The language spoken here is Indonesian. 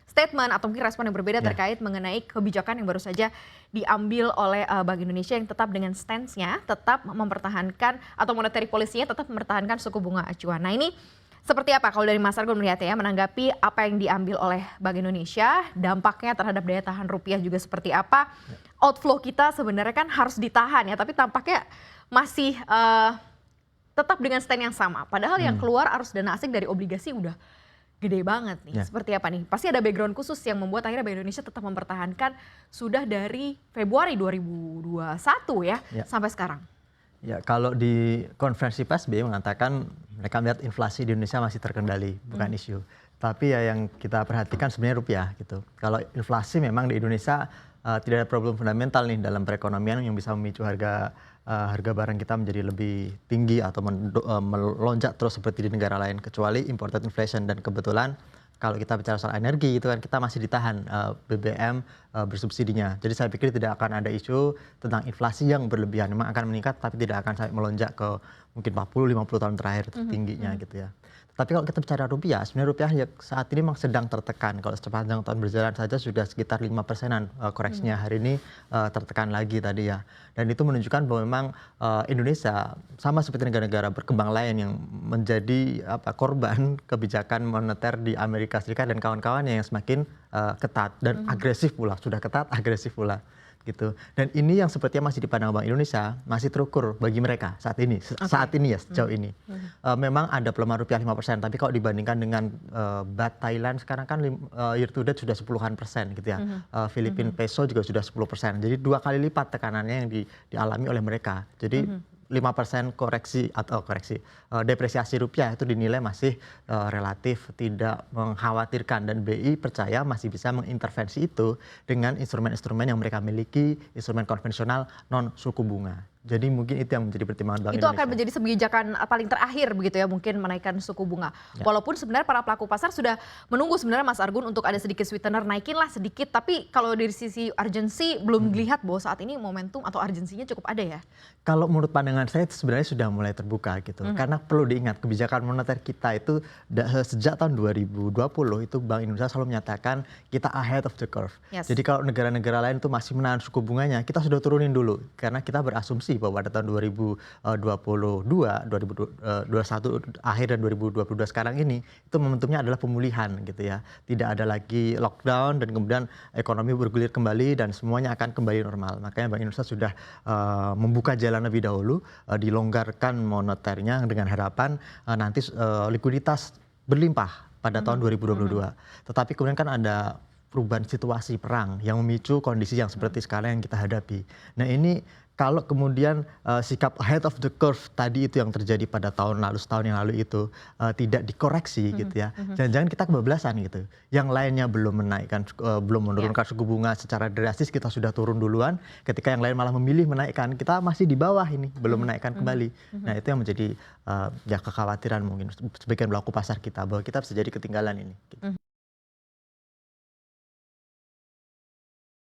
statement atau mungkin respon yang berbeda terkait mengenai kebijakan yang baru saja diambil oleh Bank Indonesia yang tetap dengan stance-nya tetap mempertahankan atau monetary policy-nya tetap mempertahankan suku bunga acuan. Nah ini seperti apa kalau dari Mas Argun melihat ya menanggapi apa yang diambil oleh Bank Indonesia, dampaknya terhadap daya tahan rupiah juga seperti apa? Outflow kita sebenarnya kan harus ditahan ya, tapi tampaknya masih tetap dengan stand yang sama. Padahal yang keluar arus dana asing dari obligasi udah gede banget nih. Seperti apa nih? Pasti ada background khusus yang membuat akhirnya Bank Indonesia tetap mempertahankan sudah dari Februari 2021 ya sampai sekarang. Ya, kalau di konferensi pers BI mengatakan mereka melihat inflasi di Indonesia masih terkendali, bukan isu. Tapi ya yang kita perhatikan sebenarnya rupiah gitu. Kalau inflasi memang di Indonesia tidak ada problem fundamental nih dalam perekonomian yang bisa memicu harga barang kita menjadi lebih tinggi atau melonjak terus seperti di negara lain kecuali imported inflation. Dan kebetulan kalau kita bicara soal energi itu kan kita masih ditahan BBM bersubsidinya. Jadi saya pikir tidak akan ada isu tentang inflasi yang berlebihan. Memang akan meningkat tapi tidak akan sampai melonjak ke mungkin 40-50 tahun terakhir tertingginya gitu ya. Tapi kalau kita bicara rupiah, sebenarnya rupiah ya saat ini memang sedang tertekan. Kalau sepanjang tahun berjalan saja sudah sekitar 5%-an koreksinya. Hari ini tertekan lagi tadi ya. Dan itu menunjukkan bahwa memang Indonesia sama seperti negara-negara berkembang lain yang menjadi korban kebijakan moneter di Amerika Serikat dan kawan-kawannya yang semakin ketat dan agresif pula. Sudah ketat, agresif pula. Gitu. Dan ini yang sepertinya masih dipandang Bank Indonesia masih terukur bagi mereka saat ini ya sejauh ini. Memang ada pelemahan rupiah 5%, tapi kalau dibandingkan dengan baht Thailand sekarang kan year to date sudah 10-an% gitu ya. Filipina peso juga sudah 10%. Jadi 2 kali lipat tekanannya yang dialami oleh mereka. Jadi 5% depresiasi rupiah itu dinilai masih relatif tidak mengkhawatirkan dan BI percaya masih bisa mengintervensi itu dengan instrumen-instrumen yang mereka miliki, instrumen konvensional non suku bunga. Jadi mungkin itu yang menjadi pertimbangan Bank Indonesia. Itu akan menjadi kebijakan paling terakhir begitu ya, mungkin menaikkan suku bunga. Walaupun sebenarnya para pelaku pasar sudah menunggu sebenarnya Mas Argun untuk ada sedikit sweetener, naikin lah sedikit. Tapi kalau dari sisi urgency belum dilihat bahwa saat ini momentum atau urgensinya cukup ada ya? Kalau menurut pandangan saya sebenarnya sudah mulai terbuka gitu. Karena perlu diingat kebijakan moneter kita itu sejak tahun 2020 itu Bank Indonesia selalu menyatakan kita ahead of the curve. Jadi kalau negara-negara lain itu masih menahan suku bunganya, kita sudah turunin dulu. Karena kita berasumsi bahwa pada tahun 2022, 2021 akhir dan 2022 sekarang ini itu momentumnya adalah pemulihan gitu ya. Tidak ada lagi lockdown dan kemudian ekonomi bergulir kembali dan semuanya akan kembali normal. Makanya Bank Indonesia sudah membuka jalan lebih dahulu, dilonggarkan moneternya dengan harapan nanti likuiditas berlimpah pada tahun 2022. Tetapi kemudian kan ada perubahan situasi perang yang memicu kondisi yang seperti sekarang yang kita hadapi. Nah ini kalau kemudian sikap ahead of the curve tadi itu yang terjadi pada setahun yang lalu itu tidak dikoreksi gitu ya. Jangan-jangan kita kebablasan gitu. Yang lainnya belum menurunkan suku bunga secara drastis, kita sudah turun duluan. Ketika yang lain malah memilih menaikkan, kita masih di bawah ini, belum menaikkan kembali. Nah itu yang menjadi kekhawatiran mungkin sebagian pelaku pasar kita bahwa kita bisa jadi ketinggalan ini. Gitu.